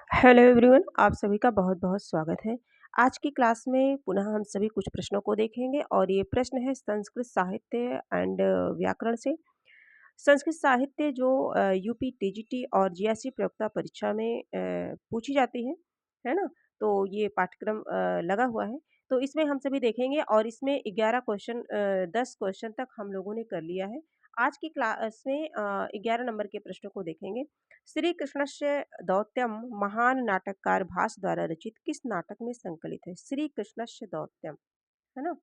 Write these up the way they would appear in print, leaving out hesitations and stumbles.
Hello everyone, आप सभी का बहुत-बहुत स्वागत है। आज की क्लास में पुनः हम सभी कुछ प्रश्नों को देखेंगे और ये प्रश्न है संस्कृत साहित्य एंड व्याकरण से। संस्कृत साहित्य जो यूपी, टीजीटी और जीएसटी प्रयोक्ता परीक्षा में पूछी जाती है ना? तो ये पाठ्यक्रम लगा हुआ है। तो इसमें हम सभी देखेंगे और इसमें 11 क्वेश्चन 10 क्वेश्चन तक हम लोगों ने कर लिया है। आज की क्लास में 11 नंबर के प्रश्नों को देखेंगे। श्री कृष्णस्य दौत्यम महान नाटककार भास द्वारा रचित किस नाटक में संकलित है? श्री कृष्णस्य दौत्यम, है ना?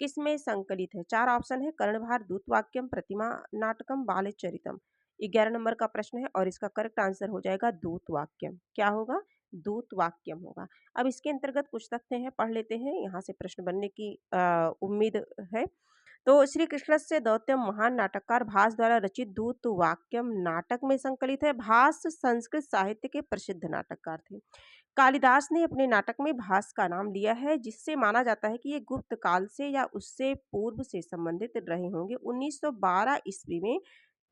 किसमें संकलित है? 4 ऑप्शन है कर्णधार, दूतवाक्यम, प्रतिमा नाटकम, बालचरितम। 11 नंबर का प्रश्न है और इसका करेक्ट आंसर हो जाएगा दूतवाक्यम। क्या होगा? दूतवाक्यम होगा। अब इसके अंतर्गत कुछ तथ्य हैं, पढ़ लेते हैं, यहाँ से प्रश्न बनने की उम्मीद है। तो श्री कृष्ण से दौत्यम महान नाटककार भास द्वारा रचित दूत वाक्यम नाटक में संकलित है। भास संस्कृत साहित्य के प्रसिद्ध नाटककार थे। कालिदास ने अपने नाटक में भास का नाम लिया है, जिससे माना जाता है कि ये गुप्त काल से या उससे पूर्व से संबंधित रहे होंगे। 1912 ईस्वी में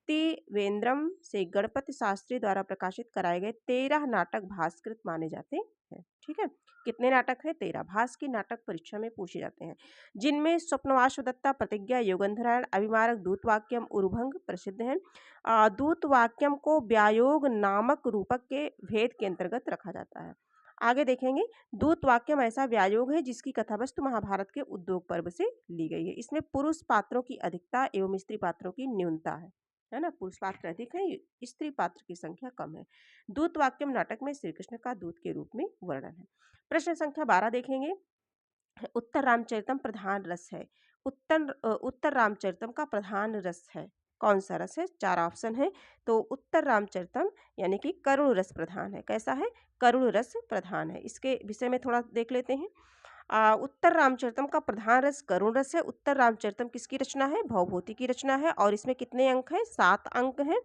त्रिवेंद्रम से गणपति शास्त्री द्वारा प्रकाशित कराए गए 13 नाटक भास्कृत माने जाते हैं। ठीक है, कितने नाटक हैं? 13। भास की नाटक परीक्षा में पूछे जाते हैं, जिनमें स्वप्नवासवदत्ता, प्रतिज्ञा, योगंधरायण, अभिमारक, दूतवाक्यम, उरुभंग प्रसिद्ध हैं। दूतवाक्यम को व्यायोग नामक रूपक के भेद के अंतर्गत रखा जाता है। आगे देखेंगे, दूतवाक्यम ऐसा व्यायोग है जिसकी कथावस्तु महाभारत के उद्योग पर्व से ली गई है। इसमें पुरुष पात्रों की अधिकता एवं स्त्री पात्रों की न्यूनता है ना? पुरुष पात्र अधिक है, स्त्री पात्र की संख्या कम है। दूत वाक्यम नाटक में श्री कृष्ण का दूत के रूप में वर्णन है। प्रश्न संख्या 12 देखेंगे। उत्तर रामचरितम प्रधान रस है। उत्तर रामचरितम का प्रधान रस है, कौन सा रस है? 4 ऑप्शन है। तो उत्तर रामचरितम यानी कि करुण रस प्रधान है। कैसा है? करुण रस प्रधान है। इसके विषय में थोड़ा देख लेते हैं। उत्तर रामचरितम का प्रधान रस करुण रस है। उत्तर रामचरितम किसकी रचना है? भवभूति की रचना है और इसमें कितने अंक हैं? 7 अंक हैं।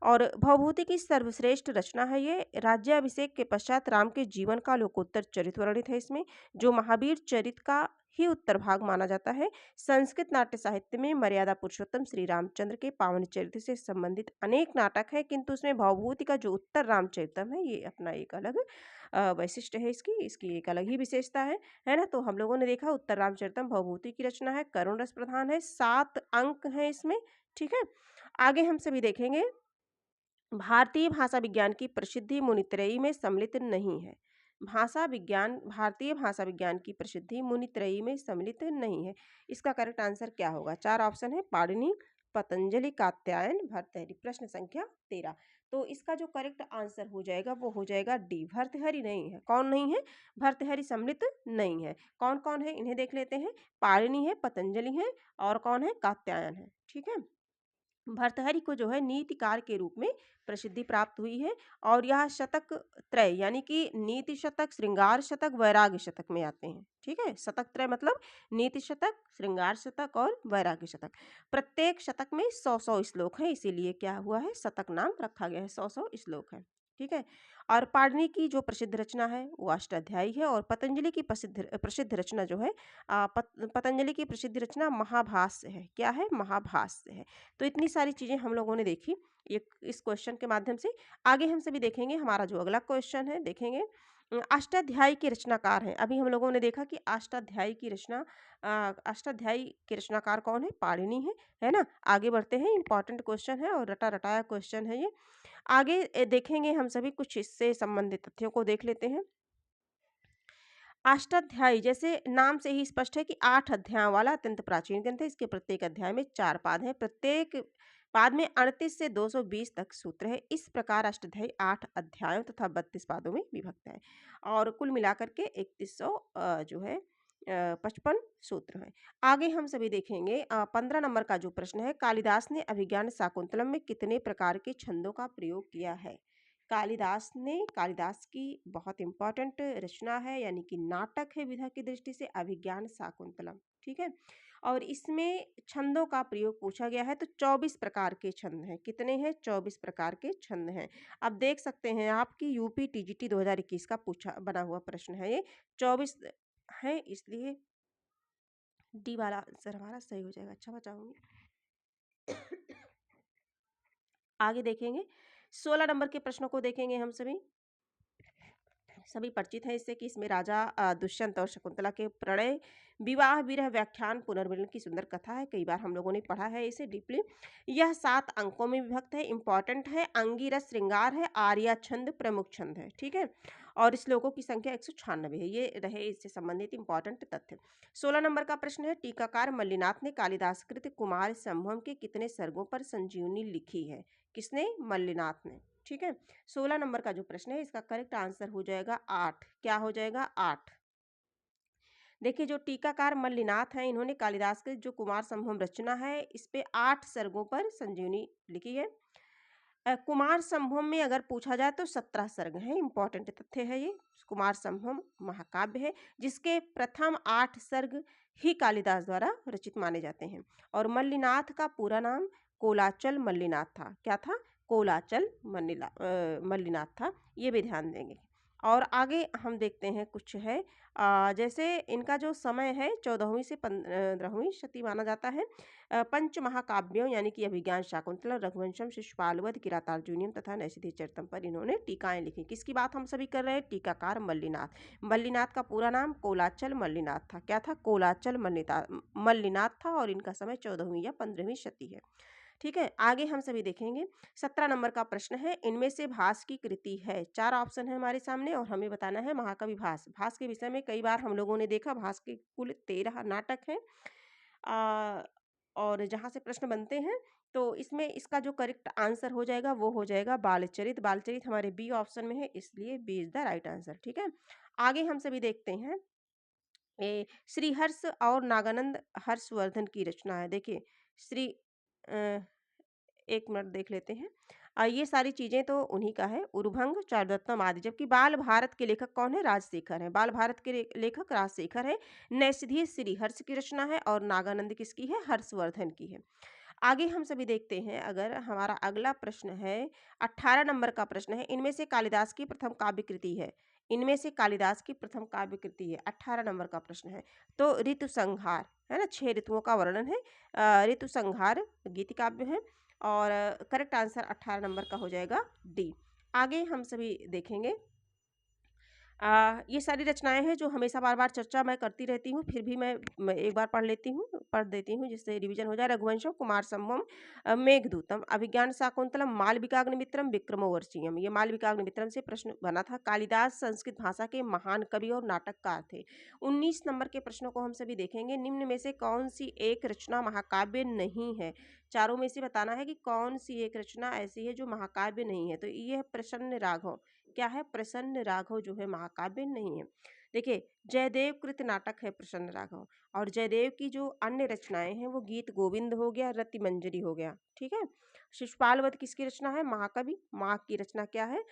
और भवभूति की सर्वश्रेष्ठ रचना है ये। राज्याभिषेक के पश्चात राम के जीवन का लोकोत्तर चरित वर्णित है इसमें, जो महावीर चरित का ही उत्तर भाग माना जाता है। संस्कृत नाट्य साहित्य में मर्यादा पुरुषोत्तम श्री रामचंद्र के पावन चरित्र से संबंधित अनेक नाटक हैं, किंतु उसमें भवभूति का जो उत्तर रामचरितम है ये अपना एक अलग वैशिष्ट है। इसकी एक अलग ही विशेषता है ना? तो हम लोगों ने देखा उत्तर रामचरितम भवभूति की रचना है, करुण रस प्रधान है, 7 अंक हैं इसमें। ठीक है, आगे हम सभी देखेंगे। भारतीय भाषा विज्ञान की प्रसिद्धि मुनित्रयी में सम्मिलित नहीं है। भारतीय भाषा विज्ञान की प्रसिद्धि मुनित्रयी में सम्मिलित नहीं है। इसका करेक्ट आंसर क्या होगा? 4 ऑप्शन है पाणिनि, पतंजलि, कात्यायन, भर्तृहरि। प्रश्न संख्या 13। तो इसका जो करेक्ट आंसर हो जाएगा वो हो जाएगा डी, भर्तृहरि नहीं है। कौन नहीं है? भर्तृहरि सम्मिलित नहीं है। कौन कौन है इन्हें देख लेते हैं। पाणिनि है, पतंजलि है और कौन है? कात्यायन है। ठीक है, भर्तृहरि को जो है नीतिकार के रूप में प्रसिद्धि प्राप्त हुई है और यह शतक त्रय यानी कि नीति शतक, श्रृंगार शतक, वैराग्य शतक में आते हैं। ठीक है, शतक त्रय मतलब नीति शतक, श्रृंगार शतक और वैराग्य शतक। प्रत्येक शतक में 100-100 श्लोक है, इसीलिए क्या हुआ है? शतक नाम रखा गया है। 100-100 श्लोक है। ठीक है, और पाणिनि की जो प्रसिद्ध रचना है वो अष्टाध्यायी है और पतंजलि की प्रसिद्ध प्रसिद्ध रचना जो है पतंजलि की प्रसिद्ध रचना महाभाष्य है। क्या है? महाभाष्य है। तो इतनी सारी चीज़ें हम लोगों ने देखी एक इस क्वेश्चन के माध्यम से। आगे हम सभी देखेंगे हमारा जो अगला क्वेश्चन है, देखेंगे अष्टाध्यायी के रचनाकार हैं। अभी हम लोगों ने देखा कि अष्टाध्यायी की रचना अष्टाध्यायी के रचनाकार कौन है? पाणिनि है ना? आगे बढ़ते हैं, इंपॉर्टेंट क्वेश्चन है और रटा रटाया क्वेश्चन है ये। आगे देखेंगे हम सभी कुछ इससे संबंधित तथ्यों को देख लेते हैं। अष्टाध्यायी जैसे नाम से ही स्पष्ट है कि 8 अध्यायों वाला अत्यंत प्राचीन ग्रंथ है। इसके प्रत्येक अध्याय में 4 पाद हैं। प्रत्येक पाद में 38 से 220 तक सूत्र है। इस प्रकार अष्टाध्यायी 8 अध्यायों तथा 32 पादों में विभक्त है और कुल मिलाकर के 3100 जो है 55 सूत्र हैं। आगे हम सभी देखेंगे 15 नंबर का जो प्रश्न है, कालिदास ने अभिज्ञान शाकुंतलम में कितने प्रकार के छंदों का प्रयोग किया है? कालिदास की बहुत इंपॉर्टेंट रचना है यानी कि नाटक है विधा की दृष्टि से, अभिज्ञान शाकुंतलम। ठीक है, और इसमें छंदों का प्रयोग पूछा गया है तो 24 प्रकार के छंद हैं। कितने हैं? 24 प्रकार के छंद हैं। अब देख सकते हैं आपकी यूपी टीजीटी 2021 का पूछा बना हुआ प्रश्न है ये। 24 है, इसलिए डी वाला आंसर हमारा सही हो जाएगा। अच्छा बचाऊंगी। आगे देखेंगे 16 नंबर के प्रश्नों को देखेंगे हम सभी परिचित हैं इससे कि इसमें राजा दुष्यंत और शकुंतला के प्रणय, विवाह, विरह, व्याख्यान, पुनर्मिलन की सुंदर कथा है। कई बार हम लोगों ने पढ़ा है इसे डीपली। यह 7 अंकों में विभक्त है, इंपॉर्टेंट है, अंगिरस श्रृंगार है, आर्या छंद प्रमुख छंद है, ठीक है। और श्लोकों की संख्या 196 है। ये रहे इससे संबंधित इंपॉर्टेंट तथ्य। 16 नंबर का प्रश्न है, टीकाकार मल्लिनाथ ने कालिदास कृत कुमार संभव के कितने सर्गों पर संजीवनी लिखी है? किसने? मल्लिनाथ ने, ठीक है। 16 नंबर का जो प्रश्न है इसका करेक्ट आंसर हो जाएगा 8। क्या हो जाएगा? 8। देखिए जो टीकाकार मल्लिनाथ हैं इन्होंने कालिदास के जो कुमार संभव रचना है इस पे 8 सर्गों पर संजीवनी लिखी है। कुमार संभव में अगर पूछा जाए तो 17 सर्ग हैं। इंपॉर्टेंट तथ्य है ये। कुमार संभव महाकाव्य है जिसके प्रथम 8 सर्ग ही कालिदास द्वारा रचित माने जाते हैं। और मल्लिनाथ का पूरा नाम कोलाचल मल्लिनाथ था। क्या था? कोलाचल मल्लिनाथ था। ये भी ध्यान देंगे। और आगे हम देखते हैं कुछ है जैसे इनका जो समय है 14वीं से 15वीं शती माना जाता है। पंच महाकाव्यों यानी कि अभिज्ञान शाकुंतला, रघुवंशम, शिशुपालवध, किरातार्जुनीयम तथा नैषधीयचरितम पर इन्होंने टीकाएं लिखी। किसकी बात हम सभी कर रहे हैं? टीकाकार मल्लिनाथ। मल्लिनाथ का पूरा नाम कोलाचल मल्लिनाथ था। क्या था? कोलाचल मल्लिनाथ था और इनका समय 14वीं या 15वीं शती है। ठीक है, आगे हम सभी देखेंगे। 17 नंबर का प्रश्न है, इनमें से भास की कृति है। 4 ऑप्शन है हमारे सामने और हमें बताना है महाकवि भास। भास के विषय में कई बार हम लोगों ने देखा, भास के कुल 13 नाटक हैं। और जहाँ से प्रश्न बनते हैं तो इसमें इसका जो करेक्ट आंसर हो जाएगा वो हो जाएगा बालचरित। बालचरित हमारे बी ऑप्शन में है, इसलिए B is the right answer. ठीक है, आगे हम सभी देखते हैं श्रीहर्ष और नागानंद हर्षवर्धन की रचना है। देखिए श्री अ, एक मिनट देख लेते हैं। ये सारी चीजें तो उन्हीं का है, उर्भंग, चारुदत्तम आदि। जबकि बाल भारत के लेखक कौन है? राजशेखर है। बाल भारत के लेखक राजशेखर है। नैषधीय श्रीहर्ष की रचना है और नागानंद किसकी है? हर्षवर्धन की है। आगे हम सभी देखते हैं, अगर हमारा अगला प्रश्न है 18 नंबर का प्रश्न है, इनमें से कालिदास की प्रथम काव्य कृति है। इनमें से कालिदास की प्रथम काव्य कृति है। 18 नंबर का प्रश्न है तो ऋतु संहार है ना, 6 ऋतुओं का वर्णन है। ऋतु संहार गीति काव्य है और करेक्ट आंसर 18 नंबर का हो जाएगा डी। आगे हम सभी देखेंगे ये सारी रचनाएं हैं जो हमेशा बार बार चर्चा मैं करती रहती हूँ, फिर भी मैं एक बार पढ़ देती हूँ जिससे रिवीजन हो जाए। रघुवंशम, कुमार संभवम, मेघदूतम, अभिज्ञान शाकुंतलम, मालविकाग्निमित्रम, विक्रमोर्वशीयम। ये मालविकाग्निमित्रम से प्रश्न बना था। कालिदास संस्कृत भाषा के महान कवि और नाटककार थे। 19 नंबर के प्रश्नों को हम सभी देखेंगे। निम्न में से कौन सी एक रचना महाकाव्य नहीं है? चारों में से बताना है कि कौन सी एक रचना ऐसी है जो महाकाव्य नहीं है। तो ये है प्रसन्न राघव। क्या है? प्रसन्न राघव जो है महाकाव्य नहीं है। देखिए जयदेव कृत नाटक है प्रसन्न राघव, और जयदेव की जो अन्य रचनाएं हैं वो गीत गोविंद हो गया, रति मंजरी हो गया। ठीक है, शिशुपाल वध किसकी रचना है? महाकवि माघ की रचना क्या है?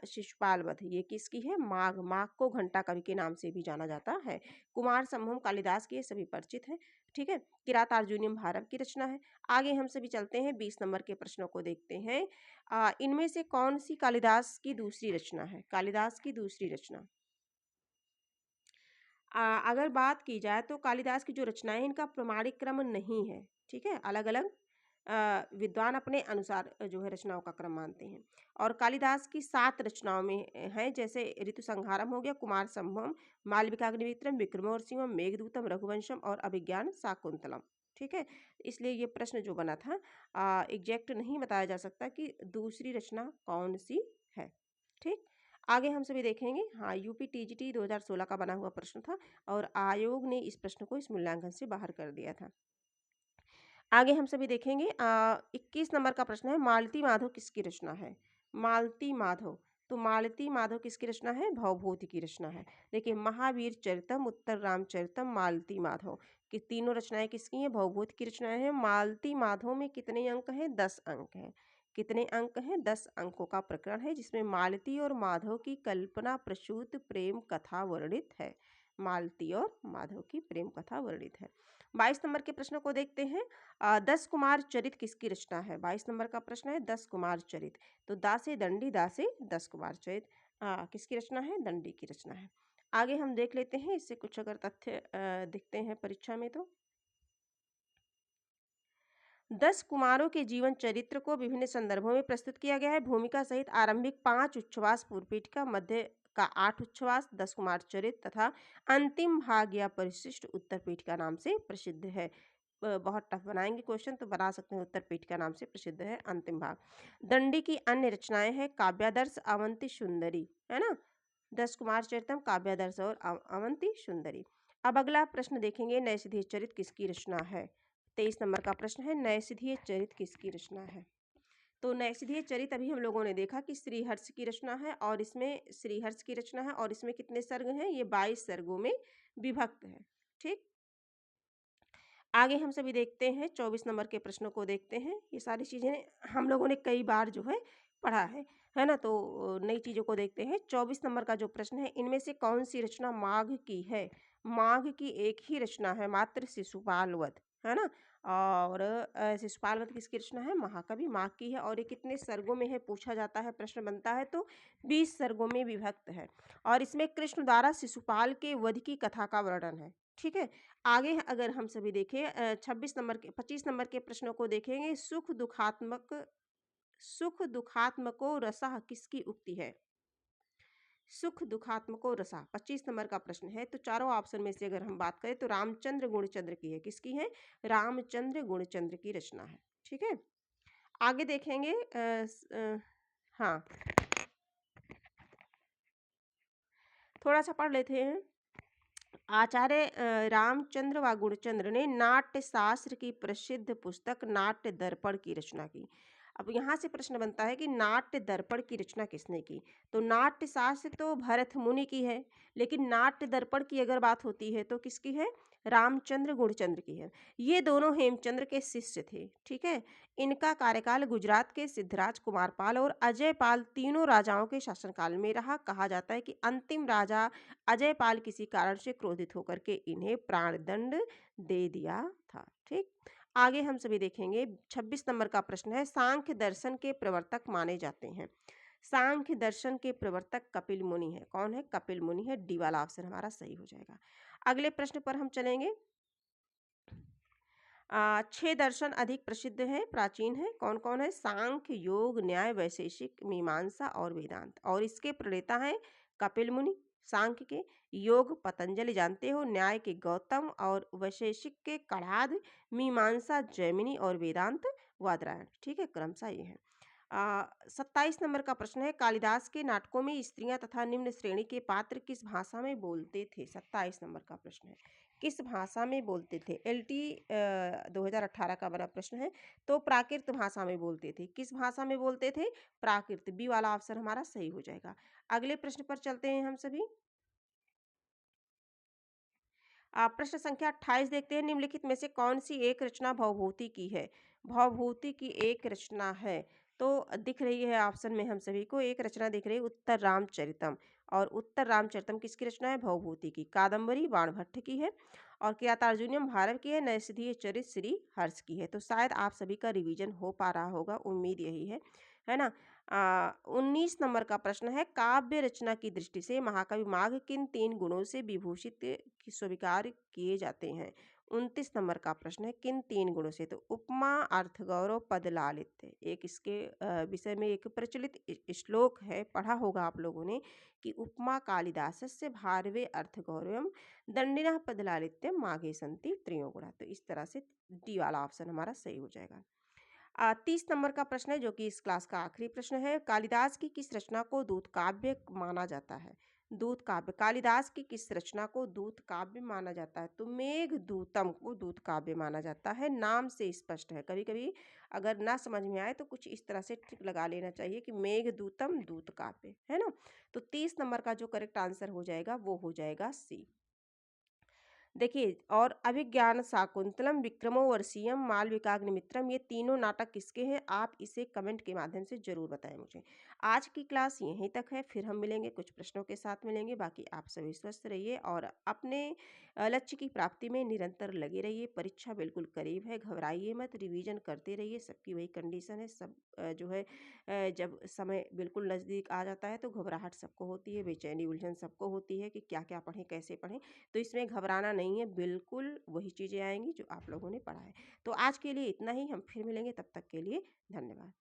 शिशुपाल वध ये किसकी है? माघ। माघ को घंटा कवि के नाम से भी जाना जाता है। कुमार संभव कालिदास की, ये सभी परिचित है। ठीक है, किरातार्जुनीयम भारत की रचना है। आगे हम सभी चलते हैं, 20 नंबर के प्रश्नों को देखते हैं। इनमें से कौन सी कालिदास की दूसरी रचना है? कालिदास की दूसरी रचना अगर बात की जाए तो कालिदास की जो रचनाएं हैं इनका प्रमाणिक क्रम नहीं है। ठीक है, अलग अलग विद्वान अपने अनुसार जो है रचनाओं का क्रम मानते हैं। और कालिदास की 7 रचनाओं में है, जैसे ऋतु संहारम हो गया, कुमार संभवम, मालविकाग्निमित्रम, विक्रमोर्वशीयम, मेघदूतम, रघुवंशम और अभिज्ञान शाकुंतलम। ठीक है, इसलिए ये प्रश्न जो बना था एग्जैक्ट नहीं बताया जा सकता कि दूसरी रचना कौन सी है। ठीक, आगे हम सभी देखेंगे। हाँ, यूपी टीजीटी 2016 का बना हुआ प्रश्न था और आयोग ने इस प्रश्न को इस मूल्यांकन से बाहर कर दिया था। आगे हम सभी देखेंगे 21 नंबर का प्रश्न है, मालती माधव किसकी रचना है? मालती माधव, तो मालती माधव किसकी रचना है? भवभूति की रचना है। देखिए महावीर चरितम, उत्तर रामचरितम, मालती माधव की तीनों रचनाएं किसकी हैं? भवभूति की रचनाएं हैं। मालती माधव में कितने अंक हैं? 10 अंक हैं। कितने अंक हैं? 10 अंकों का प्रकरण है जिसमें मालती और माधव की कल्पना प्रसूत प्रेम कथा वर्णित है। मालती और माधव की प्रेम कथा वर्णित है। 22 नंबर के प्रश्न को देखते हैं। 10 कुमार चरित किसकी रचना है? 22 नंबर का प्रश्न है 10 कुमार चरित। तो दासे दंडी दासे 10 कुमार चरित किसकी रचना है? दंडी की रचना है। आगे हम देख लेते हैं इससे कुछ अगर तथ्य दिखते हैं परीक्षा में तो 10 कुमारों के जीवन चरित्र को विभिन्न संदर्भों में प्रस्तुत किया गया है। भूमिका सहित आरंभिक 5 उच्छ्वास पूर्व पीठिका, मध्य का 8 उच्छ्वास, 10 कुमार चरित्र तथा अंतिम भाग या परिशिष्ट उत्तर पीठिका नाम से प्रसिद्ध है। बहुत टफ बनाएंगे क्वेश्चन तो बना सकते हैं। उत्तर पीठिका नाम से प्रसिद्ध है अंतिम भाग। दंडी की अन्य रचनाएं हैं काव्यादर्श, अवंती सुंदरी, है ना। 10 कुमार चरितम, काव्यादर्श और अवंती सुंदरी। अब अगला प्रश्न देखेंगे, नैषधीय चरित किसकी रचना है। 23 नंबर का प्रश्न है, नैषधीय चरित किसकी रचना है। तो नैषधीय चरित अभी हम लोगों ने देखा कि श्रीहर्ष की रचना है, और इसमें श्रीहर्ष की रचना है, और इसमें कितने सर्ग हैं, ये 22 सर्गों में विभक्त है। ठीक, आगे हम सभी देखते हैं 24 नंबर के प्रश्नों को देखते हैं। ये सारी चीज़ें हम लोगों ने कई बार जो है पढ़ा है ना। तो नई चीज़ों को देखते हैं। 24 नंबर का जो प्रश्न है, इनमें से कौन सी रचना माघ की है। माघ की एक ही रचना है मात्र, शिशुपाल वध, है ना। और शिशुपाल वध किसकी रचना है, महाकवि माघ की है। और ये कितने सर्गों में है पूछा जाता है, प्रश्न बनता है तो 20 सर्गों में विभक्त है। और इसमें कृष्ण द्वारा शिशुपाल के वध की कथा का वर्णन है। ठीक है, आगे अगर हम सभी देखें 26 नंबर के 25 नंबर के प्रश्नों को देखेंगे। सुख दुखात्मको रसः किसकी उक्ति है। सुख दुखात्मको रसा 25 नंबर का प्रश्न है। तो चारों ऑप्शन में से अगर हम बात करें तो रामचंद्र गुणचंद्र की है। किसकी है, रामचंद्र गुणचंद्र की रचना है। ठीक है, आगे देखेंगे हाँ, थोड़ा सा पढ़ लेते हैं। आचार्य रामचंद्र व गुणचंद्र ने नाट्य शास्त्र की प्रसिद्ध पुस्तक नाट्य दर्पण की रचना की। अब यहाँ से प्रश्न बनता है कि नाट्य दर्पण की रचना किसने की। तो नाट्य शास्त्र तो भरत मुनि की है, लेकिन नाट्य दर्पण की अगर बात होती है तो किसकी है, रामचंद्र गुणचंद्र की है। ये दोनों हेमचंद्र के शिष्य थे। ठीक है, इनका कार्यकाल गुजरात के सिद्धराज कुमारपाल और अजयपाल तीनों राजाओं के शासनकाल में रहा। कहा जाता है कि अंतिम राजा अजयपाल किसी कारण से क्रोधित होकर के इन्हें प्राणदंड दे दिया था। ठीक, आगे हम सभी देखेंगे 26 नंबर का प्रश्न है, सांख्य दर्शन के प्रवर्तक माने जाते हैं। सांख्य दर्शन के प्रवर्तक कपिल मुनि है। कौन है, कपिल मुनि है। डी वाला ऑप्शन हमारा सही हो जाएगा। अगले प्रश्न पर हम चलेंगे। 6 दर्शन अधिक प्रसिद्ध है, प्राचीन है। कौन कौन है, सांख्य, योग, न्याय, वैशेषिक, मीमांसा और वेदांत। और इसके प्रणेता हैं कपिल मुनि सांख्य के, योग पतंजलि जानते हो, न्याय के गौतम और वैशेषिक के कणाद, मीमांसा जैमिनी और वेदांत वादरायण। ठीक है, क्रमशः ये है। 27 नंबर का प्रश्न है, कालिदास के नाटकों में स्त्रियां तथा निम्न श्रेणी के पात्र किस भाषा में बोलते थे। 27 नंबर का प्रश्न है, किस भाषा में बोलते थे। LT 2018 का बना प्रश्न है। तो प्राकृत भाषा में बोलते थे। किस भाषा में बोलते थे, प्राकृत। बी वाला ऑप्शन हमारा सही हो जाएगा। अगले प्रश्न पर चलते हैं हम सभी। प्रश्न संख्या 28 देखते हैं, निम्नलिखित में से कौन सी एक रचना भवभूति की है। भवभूति की एक रचना है, तो दिख रही है ऑप्शन में हम सभी को एक रचना दिख रही है, उत्तर रामचरितम। और उत्तर रामचरितम किसकी रचना है, भवभूति की। कादम्बरी बाणभट्ट की है, और किरातार्जुनीयम भारव की है। नैषधीय चरित श्री हर्ष की है। तो शायद आप सभी का रिवीजन हो पा रहा होगा, उम्मीद यही है ना। 19 नंबर का प्रश्न है, काव्य रचना की दृष्टि से महाकवि माघ किन 3 गुणों से विभूषित स्वीकार किए जाते हैं। 29 नंबर का प्रश्न है, किन 3 गुणों से। तो उपमा, अर्थ गौरव, पद लालित्य। एक इसके विषय में एक प्रचलित श्लोक है, पढ़ा होगा आप लोगों ने कि उपमा कालिदासस्य भारवे अर्थ गौरवम दंडिनः पद लालित्यम माघे संति त्रयो गुणा। तो इस तरह से डी वाला ऑप्शन हमारा सही हो जाएगा। 30 नंबर का प्रश्न है, जो कि इस क्लास का आखिरी प्रश्न है, कालिदास की किस रचना को दूत काव्य माना जाता है। दूत काव्य, कालिदास की किस रचना को दूत काव्य माना जाता है। तो मेघ दूतम को दूत काव्य माना जाता है, नाम से स्पष्ट है। कभी कभी अगर ना समझ में आए तो कुछ इस तरह से ट्रिक लगा लेना चाहिए कि मेघ दूतम दूत काव्य, है ना। तो 30 नंबर का जो करेक्ट आंसर हो जाएगा वो हो जाएगा सी। देखिए, और अभिज्ञान शाकुंतलम, विक्रमो वर्षीयम, मालविकाग्निमित्रम, ये तीनों नाटक किसके हैं, आप इसे कमेंट के माध्यम से जरूर बताएं मुझे। आज की क्लास यहीं तक है, फिर हम मिलेंगे, कुछ प्रश्नों के साथ मिलेंगे। बाकी आप सभी स्वस्थ रहिए और अपने लक्ष्य की प्राप्ति में निरंतर लगे रहिए। परीक्षा बिल्कुल करीब है, घबराइए मत, रिवीजन करते रहिए। सबकी वही कंडीशन है, सब जो है जब समय बिल्कुल नज़दीक आ जाता है तो घबराहट सबको होती है, बेचैनी उलझन सबको होती है कि क्या क्या पढ़ें, कैसे पढ़ें। तो इसमें घबराना नहीं है, बिल्कुल वही चीज़ें आएँगी जो आप लोगों ने पढ़ा है। तो आज के लिए इतना ही, हम फिर मिलेंगे, तब तक के लिए धन्यवाद।